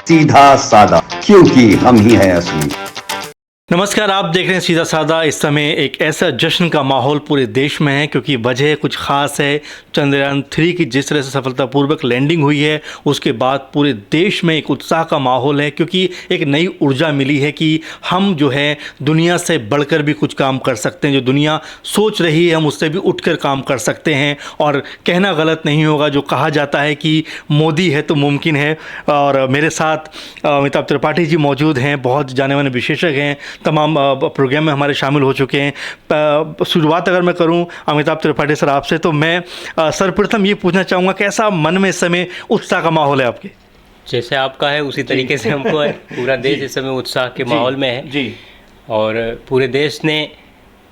सीधा साधा, क्योंकि हम ही हैं असली। नमस्कार, आप देख रहे हैं सीधा साधा। इस समय एक ऐसा जश्न का माहौल पूरे देश में है क्योंकि वजह कुछ खास है। चंद्रयान 3 की जिस तरह से सफलतापूर्वक लैंडिंग हुई है उसके बाद पूरे देश में एक उत्साह का माहौल है क्योंकि एक नई ऊर्जा मिली है कि हम जो है दुनिया से बढ़कर भी कुछ काम कर सकते हैं। जो दुनिया सोच रही है हम उससे भी उठकर काम कर सकते हैं। और कहना गलत नहीं होगा जो कहा जाता है कि मोदी है तो मुमकिन है। और मेरे साथ अमिताभ त्रिपाठी जी मौजूद हैं, बहुत जाने माने विशेषज्ञ हैं, तमाम प्रोग्राम में हमारे शामिल हो चुके हैं। शुरुआत अगर मैं करूं अमिताभ त्रिपाठी सर आपसे, तो मैं सर्वप्रथम ये पूछना चाहूँगा कैसा मन में इस समय उत्साह का माहौल है आपके? जैसे आपका है उसी तरीके से हमको है। पूरा देश इस समय उत्साह के माहौल में है जी। और पूरे देश ने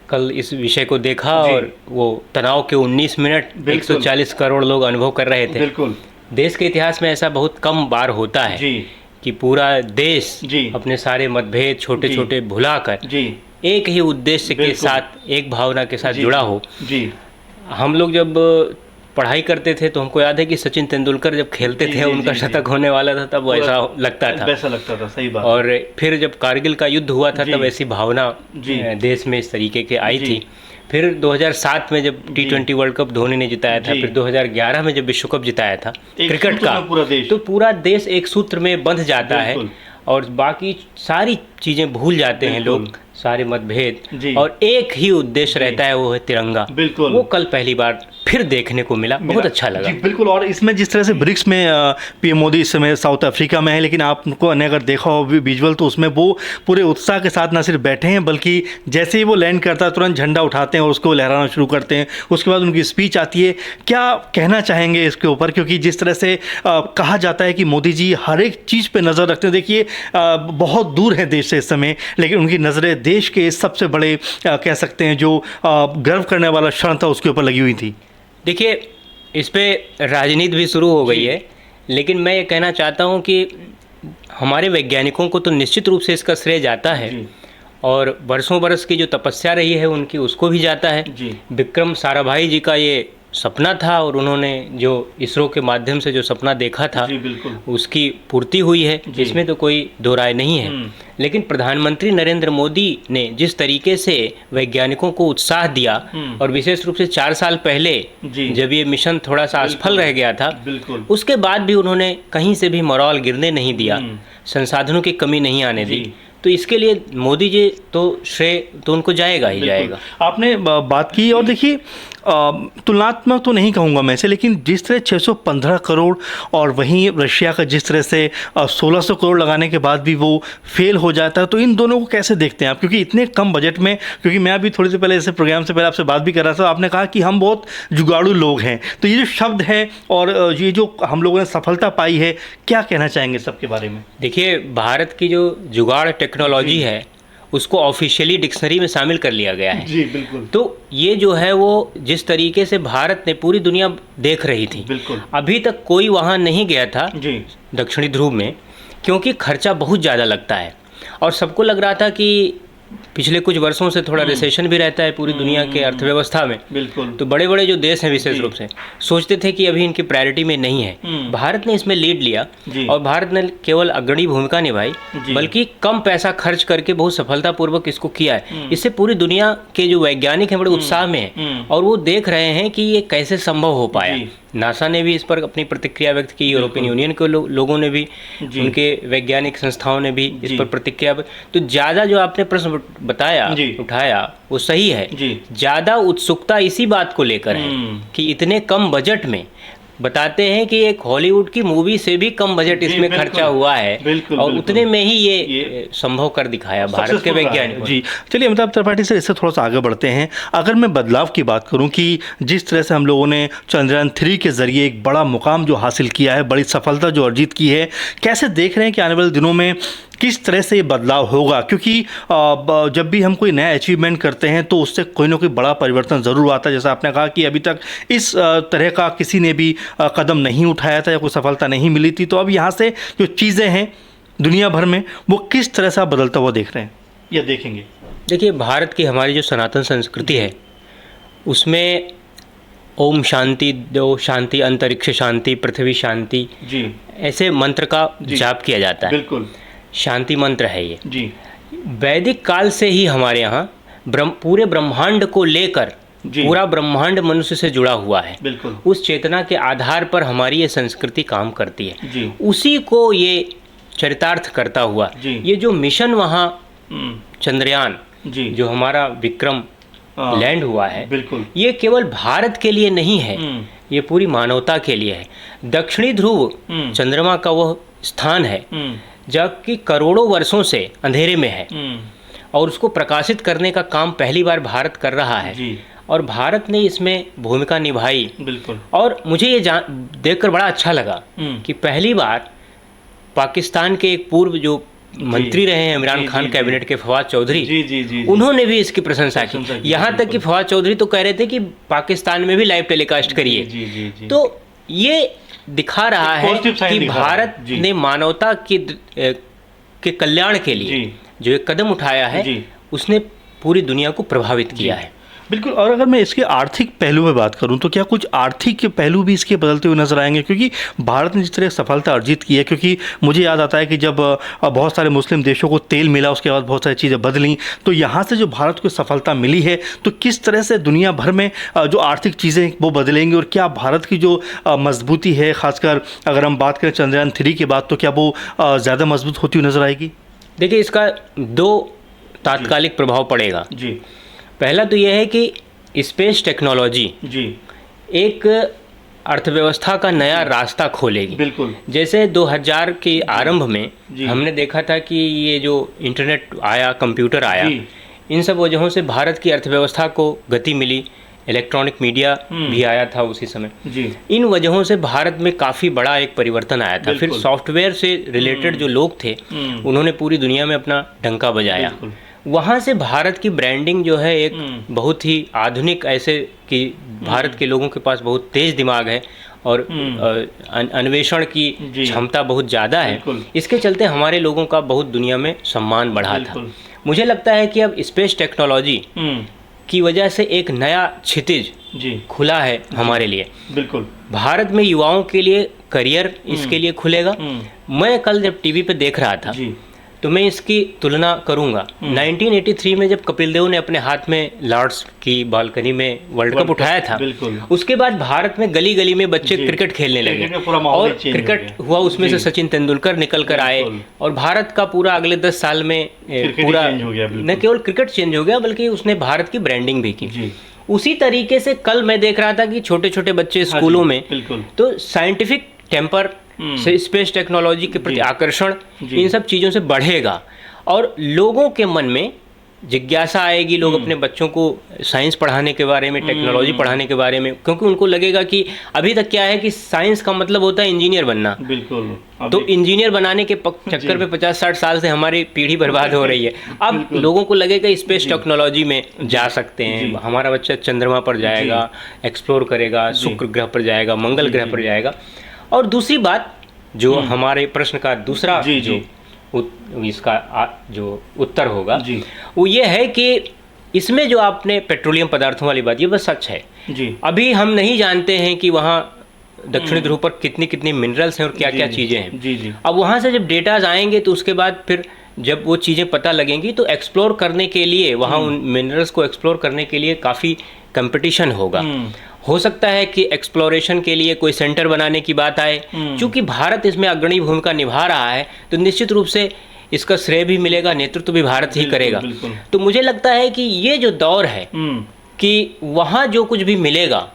कल इस विषय को देखा और वो तनाव के 19 मिनट 140 करोड़ लोग अनुभव कर रहे थे। बिल्कुल। देश के इतिहास में ऐसा बहुत कम बार होता है जी। कि पूरा देश अपने सारे मतभेद छोटे छोटे भुलाकर एक ही उद्देश्य के साथ, एक भावना के साथ जुड़ा हो। हम लोग जब पढ़ाई करते थे तो हमको याद है कि सचिन तेंदुलकर जब खेलते थे उनका शतक होने वाला था तब वैसा लगता था। सही बात। और फिर जब कारगिल का युद्ध हुआ था तब ऐसी भावना देश में इस तरीके के आई थी। फिर 2007 में जब T20 वर्ल्ड कप धोनी ने जिताया था, फिर 2011 में जब विश्व कप जिताया था क्रिकेट का, तो पूरा देश एक सूत्र में बंध जाता है और बाकी सारी चीज़ें भूल जाते हैं लोग, सारे मतभेद, और एक ही उद्देश्य रहता है, वो है तिरंगा। बिल्कुल। वो कल पहली बार फिर देखने को मिला, बहुत अच्छा लगा। बिल्कुल। और इसमें जिस तरह से ब्रिक्स में पीएम मोदी इस समय साउथ अफ्रीका में है, लेकिन आपको ने अगर देखा हो विजुअल तो उसमें वो पूरे उत्साह के साथ न सिर्फ बैठे हैं बल्कि जैसे ही वो लैंड करता है तुरंत झंडा उठाते हैं और उसको लहराना शुरू करते हैं। उसके बाद उनकी स्पीच आती है। क्या कहना चाहेंगे इसके ऊपर? क्योंकि जिस तरह से कहा जाता है कि मोदी जी हर एक चीज़ पर नज़र रखते हैं। देखिए बहुत दूर है देश से इस समय, लेकिन उनकी नज़रें देश के सबसे बड़े कह सकते हैं जो गर्व करने वाला क्षण था उसके ऊपर लगी हुई थी। देखिए, इस पे राजनीति भी शुरू हो गई है, लेकिन मैं ये कहना चाहता हूँ कि हमारे वैज्ञानिकों को तो निश्चित रूप से इसका श्रेय जाता है और बरसों बरस की जो तपस्या रही है उनकी, उसको भी जाता है। विक्रम साराभाई जी का ये सपना था और उन्होंने जो इसरो के माध्यम से जो सपना देखा था उसकी पूर्ति हुई है, इसमें तो कोई दो राय नहीं है। लेकिन प्रधानमंत्री नरेंद्र मोदी ने जिस तरीके से वैज्ञानिकों को उत्साह दिया और विशेष रूप से 4 साल पहले जब ये मिशन थोड़ा सा असफल रह गया था, उसके बाद भी उन्होंने कहीं से भी मोराल गिरने नहीं दिया, संसाधनों की कमी नहीं आने दी। तो इसके लिए मोदी जी तो श्रेय तो उनको जाएगा ही जाएगा। आपने बात की और देखिए तुलनात्मक तो नहीं कहूँगा मैं इसे, लेकिन जिस तरह 615 करोड़ और वहीं रशिया का जिस तरह से 1600 करोड़ लगाने के बाद भी वो फेल हो जाता है, तो इन दोनों को कैसे देखते हैं आप? क्योंकि इतने कम बजट में, क्योंकि मैं अभी थोड़ी देर पहले ऐसे प्रोग्राम से पहले आपसे बात भी कर रहा था, आपने कहा कि हम बहुत जुगाड़ू लोग हैं। तो ये जो शब्द है और ये जो हम लोगों ने सफलता पाई है, क्या कहना चाहेंगे सबके बारे में? देखिए, भारत की जो जुगाड़ टेक्नोलॉजी है उसको ऑफिशियली डिक्शनरी में शामिल कर लिया गया है। जी बिल्कुल। तो ये जो है वो जिस तरीके से भारत ने पूरी दुनिया देख रही थी, बिल्कुल अभी तक कोई वहाँ नहीं गया था दक्षिणी ध्रुव में, क्योंकि खर्चा बहुत ज़्यादा लगता है और सबको लग रहा था कि पिछले कुछ वर्षों से थोड़ा रिसेशन भी रहता है पूरी दुनिया के अर्थव्यवस्था में। बिल्कुल। तो बड़े बड़े जो देश हैं विशेष रूप से सोचते थे कि अभी इनकी प्रायोरिटी में नहीं है। भारत ने इसमें लीड लिया और भारत ने केवल अग्रणी भूमिका निभाई, बल्कि कम पैसा खर्च करके बहुत सफलतापूर्वक इसको किया है। इससे पूरी दुनिया के जो वैज्ञानिक हैं बड़े उत्साह में हैं और वो देख रहे हैं कि ये कैसे संभव हो पाया। नासा ने भी इस पर अपनी प्रतिक्रिया व्यक्त की, यूरोपियन यूनियन के लोगों ने भी, उनके वैज्ञानिक संस्थाओं ने भी इस पर प्रतिक्रिया। तो ज़्यादा जो आपने प्रश्न बताया उठाया वो सही है। ज़्यादा उत्सुकता इसी बात को लेकर है कि इतने कम बजट में बताते हैं कि एक हॉलीवुड की मूवी से भी कम बजट इसमें खर्चा हुआ है और उतने में ही ये संभव कर दिखाया भारत के वैज्ञानिकों। जी चलिए अमिताभ त्रिपाठी सर, इससे थोड़ा सा आगे बढ़ते हैं। अगर मैं बदलाव की बात करूं कि जिस तरह से हम लोगों ने चंद्रयान 3 के जरिए एक बड़ा मुकाम जो हासिल किया है, बड़ी सफलता जो अर्जित की है, कैसे देख रहे हैं कि आने वाले दिनों में किस तरह से ये बदलाव होगा? क्योंकि जब भी हम कोई नया अचीवमेंट करते हैं तो उससे कोई ना कोई बड़ा परिवर्तन ज़रूर आता है। जैसा आपने कहा कि अभी तक इस तरह का किसी ने भी कदम नहीं उठाया था या कोई सफलता नहीं मिली थी। तो अब यहाँ से जो चीज़ें हैं दुनिया भर में, वो किस तरह से आप बदलता हुआ देख रहे हैं या देखेंगे? देखिए, भारत की हमारी जो सनातन संस्कृति है उसमें ओम शांति दो, शांति अंतरिक्ष शांति, पृथ्वी शांति, जी ऐसे मंत्र का जाप किया जाता है। बिल्कुल शांति मंत्र है ये। जी वैदिक काल से ही हमारे यहाँ पूरे ब्रह्मांड को लेकर, पूरा ब्रह्मांड मनुष्य से जुड़ा हुआ है। बिल्कुल उस चेतना के आधार पर हमारी ये संस्कृति काम करती है। जी उसी को ये चरितार्थ करता हुआ जी। ये जो मिशन वहाँ चंद्रयान, जी जो हमारा विक्रम लैंड हुआ है, बिल्कुल ये केवल भारत के लिए नहीं है, ये पूरी मानवता के लिए है। दक्षिणी ध्रुव चंद्रमा का वह स्थान है जबकि करोड़ों वर्षों से अंधेरे में है और उसको प्रकाशित करने का काम पहली बार भारत कर रहा है। जी। और भारत ने इसमें भूमिका निभाई। बिल्कुल। और मुझे ये देखकर बड़ा अच्छा लगा कि पहली बार पाकिस्तान के एक पूर्व जो मंत्री रहे हैं इमरान खान कैबिनेट के, फवाद चौधरी, जी, उन्होंने भी इसकी प्रशंसा की। यहाँ तक कि फवाद चौधरी तो कह रहे थे कि पाकिस्तान में भी लाइव टेलीकास्ट करिए। तो ये दिखा रहा है कि भारत ने मानवता के कल्याण के लिए जो एक कदम उठाया है उसने पूरी दुनिया को प्रभावित किया है। बिल्कुल। और अगर मैं इसके आर्थिक पहलू में बात करूं तो क्या कुछ आर्थिक के पहलू भी इसके बदलते हुए नजर आएंगे? क्योंकि भारत ने जिस तरह सफलता अर्जित की है, क्योंकि मुझे याद आता है कि जब बहुत सारे मुस्लिम देशों को तेल मिला उसके बाद बहुत सारी चीज़ें बदलीं, तो यहाँ से जो भारत को सफलता मिली है तो किस तरह से दुनिया भर में जो आर्थिक चीज़ें वो बदलेंगी और क्या भारत की जो मजबूती है, खासकर अगर हम बात करें चंद्रयान 3 की बात, तो क्या वो ज़्यादा मजबूत होती हुई नजर आएगी? देखिए, इसका दो तात्कालिक प्रभाव पड़ेगा। जी। पहला तो यह है कि स्पेस टेक्नोलॉजी जी एक अर्थव्यवस्था का नया रास्ता खोलेगी। बिल्कुल। जैसे 2000 के आरंभ में हमने देखा था कि ये जो इंटरनेट आया, कंप्यूटर आया, इन सब वजहों से भारत की अर्थव्यवस्था को गति मिली। इलेक्ट्रॉनिक मीडिया भी आया था उसी समय। जी। इन वजहों से भारत में काफ़ी बड़ा एक परिवर्तन आया था। फिर सॉफ्टवेयर से रिलेटेड जो लोग थे उन्होंने पूरी दुनिया में अपना डंका बजाया। वहाँ से भारत की ब्रांडिंग जो है एक बहुत ही आधुनिक, ऐसे कि भारत के लोगों के पास बहुत तेज दिमाग है और अन्वेषण की क्षमता बहुत ज़्यादा है। इसके चलते हमारे लोगों का बहुत दुनिया में सम्मान बढ़ा था। मुझे लगता है कि अब स्पेस टेक्नोलॉजी की वजह से एक नया क्षितिज खुला है हमारे लिए। बिल्कुल। भारत में युवाओं के लिए करियर इसके लिए खुलेगा। मैं कल जब टीवी पे देख रहा था तो मैं इसकी तुलना करूंगा 1983 में जब कपिल देव ने अपने हाथ में लॉर्ड्स की बालकनी में वर्ल्ड कप उठाया था। उसके बाद भारत में गली गली में बच्चे क्रिकेट खेलने लगे और क्रिकेट हुआ, उसमें से सचिन तेंदुलकर निकल कर आए और भारत का पूरा अगले 10 साल में पूरा न केवल क्रिकेट चेंज हो गया बल्कि उसने भारत की ब्रांडिंग भी की। उसी तरीके से कल मैं देख रहा था कि छोटे छोटे बच्चे स्कूलों में तो साइंटिफिक टेम्पर से स्पेस टेक्नोलॉजी के प्रति आकर्षण इन सब चीज़ों से बढ़ेगा और लोगों के मन में जिज्ञासा आएगी। लोग अपने बच्चों को साइंस पढ़ाने के बारे में, टेक्नोलॉजी पढ़ाने के बारे में, क्योंकि उनको लगेगा कि अभी तक क्या है कि साइंस का मतलब होता है इंजीनियर बनना। बिल्कुल। तो इंजीनियर बनाने के चक्कर में 50-60 साल से हमारी पीढ़ी बर्बाद हो रही है। अब लोगों को लगेगा स्पेस टेक्नोलॉजी में जा सकते हैं, हमारा बच्चा चंद्रमा पर जाएगा, एक्सप्लोर करेगा, शुक्र ग्रह पर जाएगा, मंगल ग्रह पर जाएगा। और दूसरी बात जो हमारे प्रश्न का दूसरा जो इसका जो उत्तर होगा वो ये है कि इसमें जो आपने पेट्रोलियम पदार्थों वाली बात, ये बस सच है। अभी हम नहीं जानते हैं कि वहाँ दक्षिणी ध्रुव पर कितनी कितनी मिनरल्स हैं और क्या क्या चीज़ें हैं। अब वहाँ से जब डेटाज आएंगे तो उसके बाद फिर जब वो चीज़ें पता लगेंगी तो एक्सप्लोर करने के लिए, वहाँ उन मिनरल्स को एक्सप्लोर करने के लिए काफ़ी कंपटीशन होगा। हो सकता है कि एक्सप्लोरेशन के लिए कोई सेंटर बनाने की बात आए। चूंकि भारत इसमें अग्रणी भूमिका निभा रहा है तो निश्चित रूप से इसका श्रेय भी मिलेगा, नेतृत्व भी भारत ही करेगा। तो मुझे लगता है कि ये जो दौर है कि वहाँ जो कुछ भी मिलेगा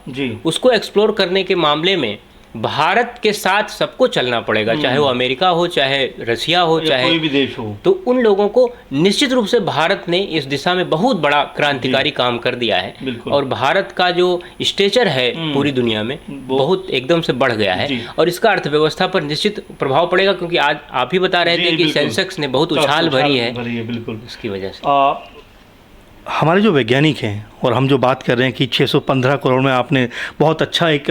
उसको एक्सप्लोर करने के मामले में भारत के साथ सबको चलना पड़ेगा, चाहे वो अमेरिका हो, चाहे रसिया हो, चाहे कोई भी देश हो। तो उन लोगों को निश्चित रूप से भारत ने इस दिशा में बहुत बड़ा क्रांतिकारी काम कर दिया है और भारत का जो स्टेचर है पूरी दुनिया में बहुत एकदम से बढ़ गया है और इसका अर्थव्यवस्था पर निश्चित प्रभाव पड़ेगा। क्योंकि आज आप ही बता रहे थे कि सेंसेक्स ने बहुत उछाल भरी है। बिल्कुल। इसकी वजह से हमारे जो वैज्ञानिक हैं और हम जो बात कर रहे हैं कि 615 करोड़ में, आपने बहुत अच्छा एक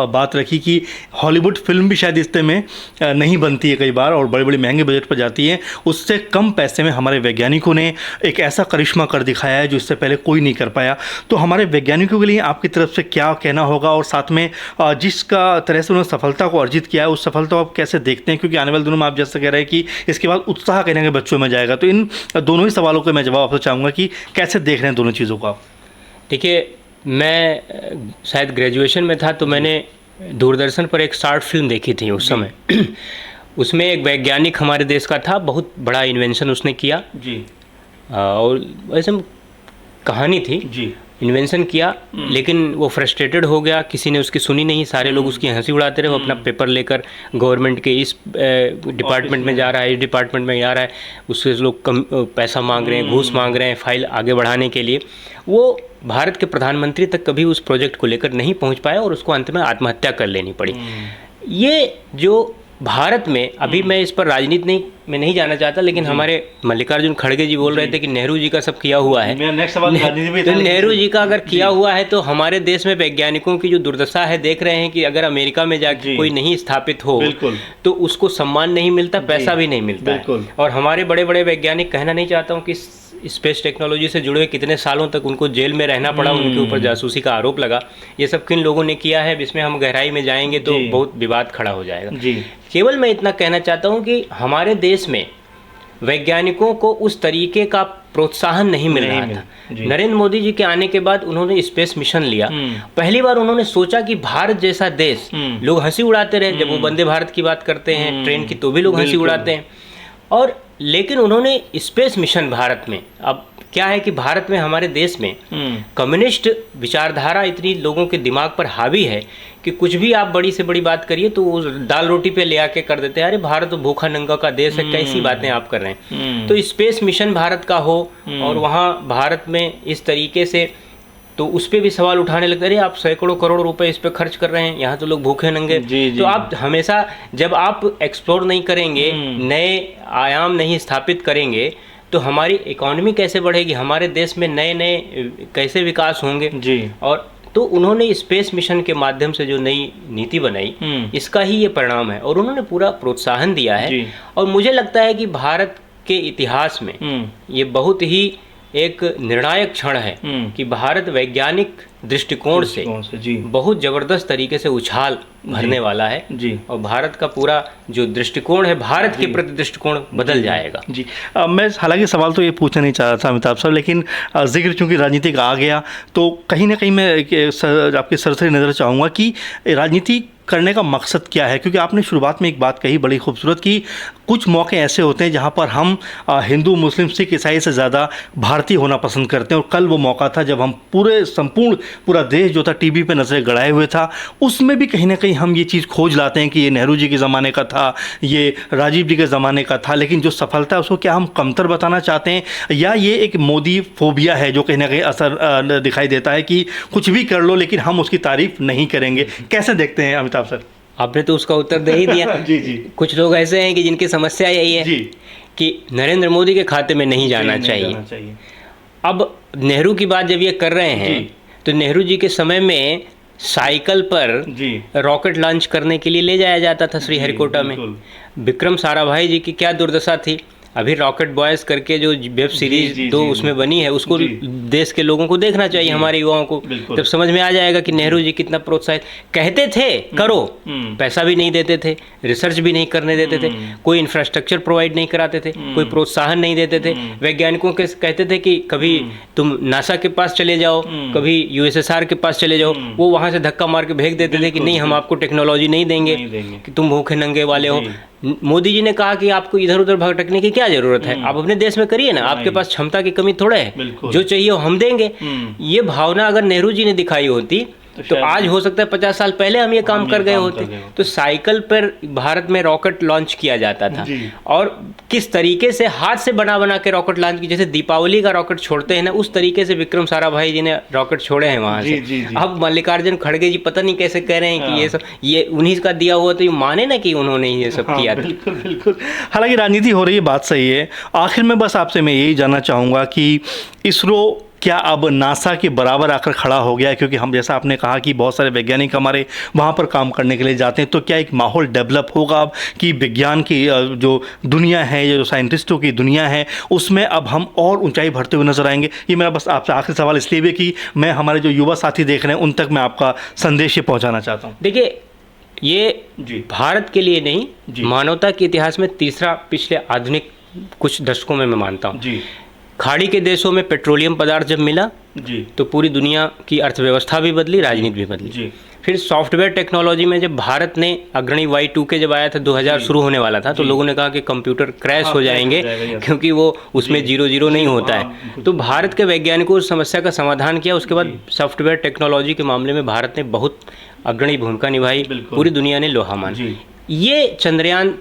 बात रखी कि हॉलीवुड फिल्म भी शायद इतने में नहीं बनती है कई बार, और बड़े बड़े महंगे बजट पर जाती है। उससे कम पैसे में हमारे वैज्ञानिकों ने एक ऐसा करिश्मा कर दिखाया है जो इससे पहले कोई नहीं कर पाया। तो हमारे वैज्ञानिकों के लिए आपकी तरफ से क्या कहना होगा, और साथ में जिसका तरह से उन्होंने सफलता को अर्जित किया है उस सफलता को आप कैसे देखते हैं, क्योंकि आने वाले दिनों में आप जैसे कह रहे हैं कि इसके बाद उत्साह कहीं ना कहीं बच्चों में जाएगा। तो इन दोनों ही सवालों के मैं जवाब आपसे चाहूँगा कि कैसे देख रहे हैं दोनों चीज़ों को आप। देखिए, मैं शायद ग्रेजुएशन में था तो मैंने दूरदर्शन पर एक शॉर्ट फिल्म देखी थी उस समय। उसमें एक वैज्ञानिक हमारे देश का था, बहुत बड़ा इन्वेंशन उसने किया जी, और वैसे कहानी थी जी, इन्वेंशन किया, लेकिन वो फ्रस्ट्रेटेड हो गया, किसी ने उसकी सुनी नहीं, सारे लोग उसकी हंसी उड़ाते रहे। वो अपना पेपर लेकर गवर्नमेंट के इस डिपार्टमेंट में जा रहा है, इस डिपार्टमेंट में जा रहा है, उससे लोग कम पैसा मांग रहे हैं, घूस मांग रहे हैं फाइल आगे बढ़ाने के लिए। वो भारत के प्रधानमंत्री तक कभी उस प्रोजेक्ट को लेकर नहीं पहुंच पाया और उसको अंत में आत्महत्या कर लेनी पड़ी। ये जो भारत में अभी, मैं इस पर राजनीति में नहीं जाना चाहता, लेकिन हमारे मल्लिकार्जुन खड़गे जी बोल रहे थे कि नेहरू जी का सब किया हुआ है। मेरा नेक्स्ट सवाल तो नेहरू जी का अगर किया हुआ है तो हमारे देश में वैज्ञानिकों की जो दुर्दशा है, देख रहे हैं कि अगर अमेरिका में जाकर कोई नहीं स्थापित हो तो उसको सम्मान नहीं मिलता, पैसा भी नहीं मिलता है। और हमारे बड़े बड़े वैज्ञानिक, कहना नहीं चाहता हूँ कि स्पेस टेक्नोलॉजी से जुड़े कितने सालों तक उनको जेल में रहना पड़ा, उनके ऊपर जासूसी का आरोप लगा। ये सब किन लोगों ने किया है, इसमें हम गहराई में जाएंगे तो बहुत विवाद खड़ा हो जाएगा जी। केवल मैं इतना कहना चाहता हूँ कि हमारे देश में वैज्ञानिकों को उस तरीके का प्रोत्साहन नहीं मिल रहा था। नरेंद्र मोदी जी के आने के बाद उन्होंने स्पेस मिशन लिया। पहली बार उन्होंने सोचा कि भारत जैसा देश, लोग हंसी उड़ाते रहे जब वो वंदे भारत की बात करते हैं, ट्रेन की, तो भी लोग हंसी उड़ाते हैं। और लेकिन उन्होंने स्पेस मिशन भारत में, अब क्या है कि भारत में, हमारे देश में कम्युनिस्ट विचारधारा इतनी लोगों के दिमाग पर हावी है कि कुछ भी आप बड़ी से बड़ी बात करिए तो वो दाल रोटी पे ले आके कर देते हैं। अरे भारत तो भूखा नंगा का देश है, कैसी बातें आप कर रहे हैं। तो स्पेस मिशन भारत का हो और वहाँ भारत में इस तरीके से, तो उस पर भी सवाल उठाने लगते, अरे आप सैकड़ों करोड़ रुपए इस पे खर्च कर रहे हैं, यहाँ तो लोग भूखे नंगे। तो आप हमेशा, जब आप एक्सप्लोर नहीं करेंगे, नए आयाम नहीं स्थापित करेंगे, तो हमारी इकोनॉमी कैसे बढ़ेगी, हमारे देश में नए नए कैसे विकास होंगे जी। और तो उन्होंने स्पेस मिशन के माध्यम से जो नई नीति बनाई, इसका ही ये परिणाम है, और उन्होंने पूरा प्रोत्साहन दिया है। और मुझे लगता है कि भारत के इतिहास में ये बहुत ही एक निर्णायक क्षण है कि भारत वैज्ञानिक दृष्टिकोण से बहुत जबरदस्त तरीके से उछाल भरने वाला है जी। और भारत का पूरा जो दृष्टिकोण है, भारत के प्रति दृष्टिकोण बदल जाएगा जी। मैं हालांकि सवाल तो ये पूछना नहीं चाह रहा था अमिताभ साहब, लेकिन जिक्र चूंकि राजनीति का आ गया तो कहीं ना कहीं मैं आपकी सरसरी नज़र चाहूँगा कि राजनीति करने का मकसद क्या है, क्योंकि आपने शुरुआत में एक बात कही बड़ी खूबसूरत कि कुछ मौके ऐसे होते हैं जहां पर हम हिंदू, मुस्लिम, सिख, ईसाई से ज़्यादा भारतीय होना पसंद करते हैं। और कल वो मौका था जब हम पूरा देश जो था टीवी पे नजरें गड़ाए हुए था, उसमें भी कहीं ना कहीं हम ये चीज़ खोज लाते हैं कि ये नेहरू जी के ज़माने का था, ये राजीव जी के ज़माने का था, लेकिन जो सफलता है उसको क्या हम कमतर बताना चाहते हैं, या ये एक मोदी फोबिया है जो कहीं ना कहीं असर दिखाई देता है कि कुछ भी कर लो लेकिन हम उसकी तारीफ नहीं करेंगे। कैसे देखते हैं अमिताभ सर? आपने तो उसका उत्तर दे ही दिया जी जी। कुछ लोग ऐसे हैं कि जिनकी समस्या यही है कि नरेंद्र मोदी के खाते में नहीं जाना चाहिए। अब नेहरू की बात जब ये कर रहे हैं तो नेहरू जी के समय में साइकिल पर रॉकेट लॉन्च करने के लिए ले जाया जाता था श्रीहरिकोटा में। विक्रम साराभाई जी की क्या दुर्दशा थी। अभी रॉकेट बॉयज़ करके जो वेब सीरीज उसमें बनी है, उसको देश के लोगों को देखना चाहिए, हमारे युवाओं को, तब समझ में आ जाएगा कि नेहरू जी कितना प्रोत्साहित कहते थे करो, पैसा भी नहीं देते थे, रिसर्च भी नहीं करने देते थे, कोई इंफ्रास्ट्रक्चर प्रोवाइड नहीं कराते थे, कोई प्रोत्साहन नहीं देते थे। वैज्ञानिकों के कहते थे कि कभी तुम नासा के पास चले जाओ, कभी यूएसएसआर के पास चले जाओ, वो वहाँ से धक्का मार के भेज देते थे कि नहीं, हम आपको टेक्नोलॉजी नहीं देंगे कि तुम भूखे नंगे वाले हो। मोदी जी ने कहा कि आपको इधर उधर भटकने की क्या जरूरत है, आप अपने देश में करिए ना, आपके पास क्षमता की कमी थोड़ा है, जो चाहिए वो हम देंगे। ये भावना अगर नेहरू जी ने दिखाई होती तो आज हो सकता है 50 साल पहले हम ये काम कर गए होते। तो साइकिल पर भारत में रॉकेट लॉन्च किया जाता था, और किस तरीके से हाथ से बना के रॉकेट लॉन्च की, जैसे दीपावली का रॉकेट छोड़ते हैं ना, उस तरीके से विक्रम साराभाई जी ने रॉकेट छोड़े हैं वहां से। अब मल्लिकार्जुन खड़गे जी पता नहीं कैसे कह रहे हैं कि ये सब ये उन्हीं का दिया हुआ, तो ये माने ना कि उन्होंने ये सब किया। बिल्कुल बिल्कुल। हालांकि राजनीति हो रही है, बात सही है। आखिर में बस आपसे मैं यही जानना चाहूँगा कि इसरो क्या अब नासा के बराबर आकर खड़ा हो गया? क्योंकि हम, जैसा आपने कहा कि बहुत सारे वैज्ञानिक हमारे वहाँ पर काम करने के लिए जाते हैं, तो क्या एक माहौल डेवलप होगा अब कि विज्ञान की जो दुनिया है, जो साइंटिस्टों की दुनिया है, उसमें अब हम और ऊंचाई भरते हुए नजर आएंगे? ये मेरा बस आपसे आखिरी सवाल इसलिए भी कि मैं हमारे जो युवा साथी देख रहे हैं उन तक मैं आपका संदेश ये पहुँचाना चाहता हूँ। देखिए, ये भारत के लिए नहीं, मानवता के इतिहास में तीसरा पिछले आधुनिक कुछ दशकों में मैं मानता हूँ जी। खाड़ी के देशों में पेट्रोलियम पदार्थ जब मिला जी, तो पूरी दुनिया की अर्थव्यवस्था भी बदली, राजनीति भी बदली जी। फिर सॉफ्टवेयर टेक्नोलॉजी में जब भारत ने अग्रणी Y2K जब आया था, 2000 शुरू होने वाला था, तो लोगों ने कहा कि कंप्यूटर क्रैश हो जाएंगे क्योंकि वो उसमें 0 नहीं होता है। तो भारत के वैज्ञानिकों उस समस्या का समाधान किया। उसके बाद सॉफ्टवेयर टेक्नोलॉजी के मामले में भारत ने बहुत अग्रणी भूमिका निभाई, पूरी दुनिया ने लोहा माना। ये चंद्रयान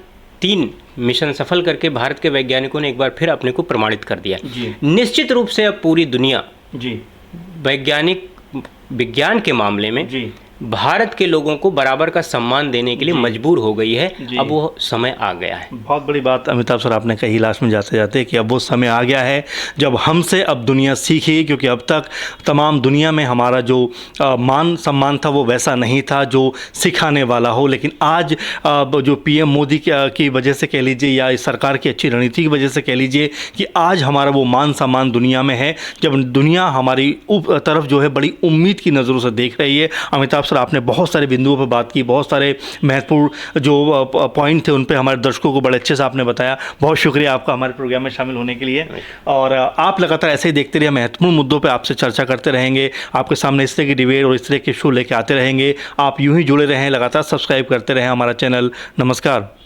3 मिशन सफल करके भारत के वैज्ञानिकों ने एक बार फिर अपने को प्रमाणित कर दिया। निश्चित रूप से अब पूरी दुनिया विज्ञान के मामले में भारत के लोगों को बराबर का सम्मान देने के लिए मजबूर हो गई है। अब वो समय आ गया है। बहुत बड़ी बात अमिताभ सर आपने कही लास्ट में जाते जाते कि अब वो समय आ गया है जब हमसे अब दुनिया सीखे, क्योंकि अब तक तमाम दुनिया में हमारा जो मान सम्मान था वो वैसा नहीं था जो सिखाने वाला हो। लेकिन आज जो PM मोदी की वजह से कह लीजिए या इस सरकार की अच्छी रणनीति की वजह से कह लीजिए कि आज हमारा वो मान सम्मान दुनिया में है, जब दुनिया हमारी तरफ जो है बड़ी उम्मीद की नज़रों से देख रही है। अमिताभ सर आपने बहुत सारे बिंदुओं पर बात की, बहुत सारे महत्वपूर्ण जो पॉइंट थे उन पे हमारे दर्शकों को बड़े अच्छे से आपने बताया। बहुत शुक्रिया आपका हमारे प्रोग्राम में शामिल होने के लिए। और आप लगातार ऐसे ही देखते रहिए, महत्वपूर्ण मुद्दों पे आपसे चर्चा करते रहेंगे, आपके सामने इस तरह की डिबेट और इस तरह के शो लेके आते रहेंगे। आप यूं ही जुड़े रहें, लगातार सब्सक्राइब करते रहें हमारा चैनल। नमस्कार।